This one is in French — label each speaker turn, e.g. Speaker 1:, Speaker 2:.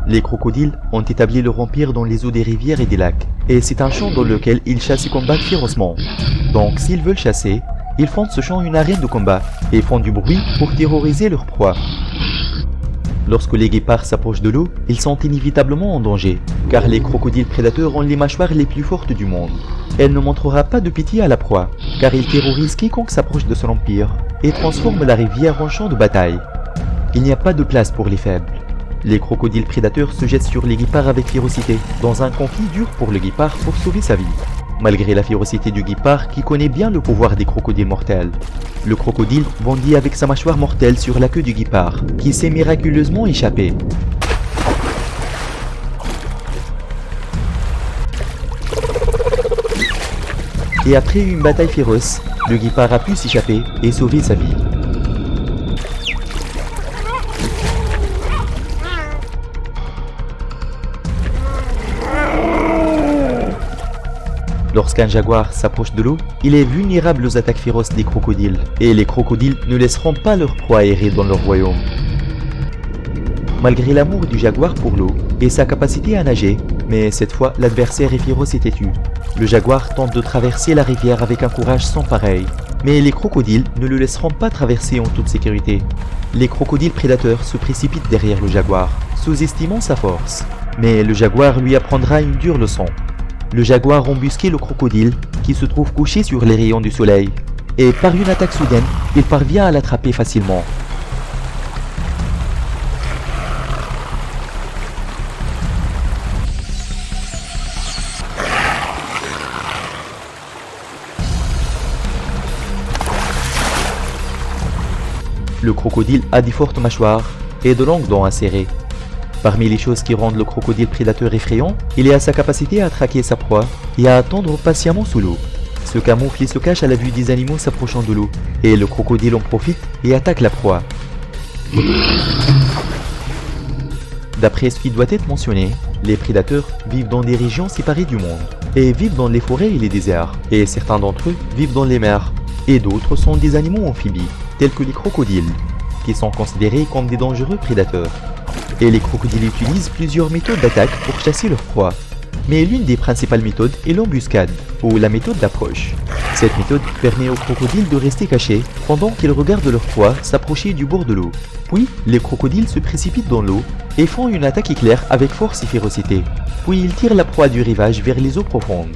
Speaker 1: Les crocodiles ont établi leur empire dans les eaux des rivières et des lacs, et c'est un champ dans lequel ils chassent et combattent férocement. Donc s'ils veulent chasser, ils font de ce champ une arène de combat, et font du bruit pour terroriser leur proie. Lorsque les guépards s'approchent de l'eau, ils sont inévitablement en danger, car les crocodiles prédateurs ont les mâchoires les plus fortes du monde. Elle ne montrera pas de pitié à la proie, car ils terrorisent quiconque s'approche de son empire, et transforment la rivière en champ de bataille. Il n'y a pas de place pour les faibles. Les crocodiles prédateurs se jettent sur les guépards avec férocité, dans un conflit dur pour le guépard pour sauver sa vie. Malgré la férocité du guépard qui connaît bien le pouvoir des crocodiles mortels. Le crocodile bondit avec sa mâchoire mortelle sur la queue du guépard, qui s'est miraculeusement échappé. Et après une bataille féroce, le guépard a pu s'échapper et sauver sa vie. Lorsqu'un jaguar s'approche de l'eau, il est vulnérable aux attaques féroces des crocodiles, et les crocodiles ne laisseront pas leur proie errer dans leur royaume. Malgré l'amour du jaguar pour l'eau et sa capacité à nager, mais cette fois l'adversaire est féroce et têtu. Le jaguar tente de traverser la rivière avec un courage sans pareil, mais les crocodiles ne le laisseront pas traverser en toute sécurité. Les crocodiles prédateurs se précipitent derrière le jaguar, sous-estimant sa force, mais le jaguar lui apprendra une dure leçon. Le jaguar embusquait le crocodile qui se trouve couché sur les rayons du soleil, et par une attaque soudaine, il parvient à l'attraper facilement. Le crocodile a de fortes mâchoires et de longues dents acérées. Parmi les choses qui rendent le crocodile prédateur effrayant, il y a sa capacité à traquer sa proie et à attendre patiemment sous l'eau. Se camoufle et se cache à la vue des animaux s'approchant de l'eau, et le crocodile en profite et attaque la proie. D'après ce qui doit être mentionné, les prédateurs vivent dans des régions séparées du monde, et vivent dans les forêts et les déserts, et certains d'entre eux vivent dans les mers, et d'autres sont des animaux amphibies, tels que les crocodiles, qui sont considérés comme des dangereux prédateurs. Et les crocodiles utilisent plusieurs méthodes d'attaque pour chasser leur proie. Mais l'une des principales méthodes est l'embuscade, ou la méthode d'approche. Cette méthode permet aux crocodiles de rester cachés pendant qu'ils regardent leur proie s'approcher du bord de l'eau. Puis, les crocodiles se précipitent dans l'eau et font une attaque éclair avec force et férocité. Puis ils tirent la proie du rivage vers les eaux profondes.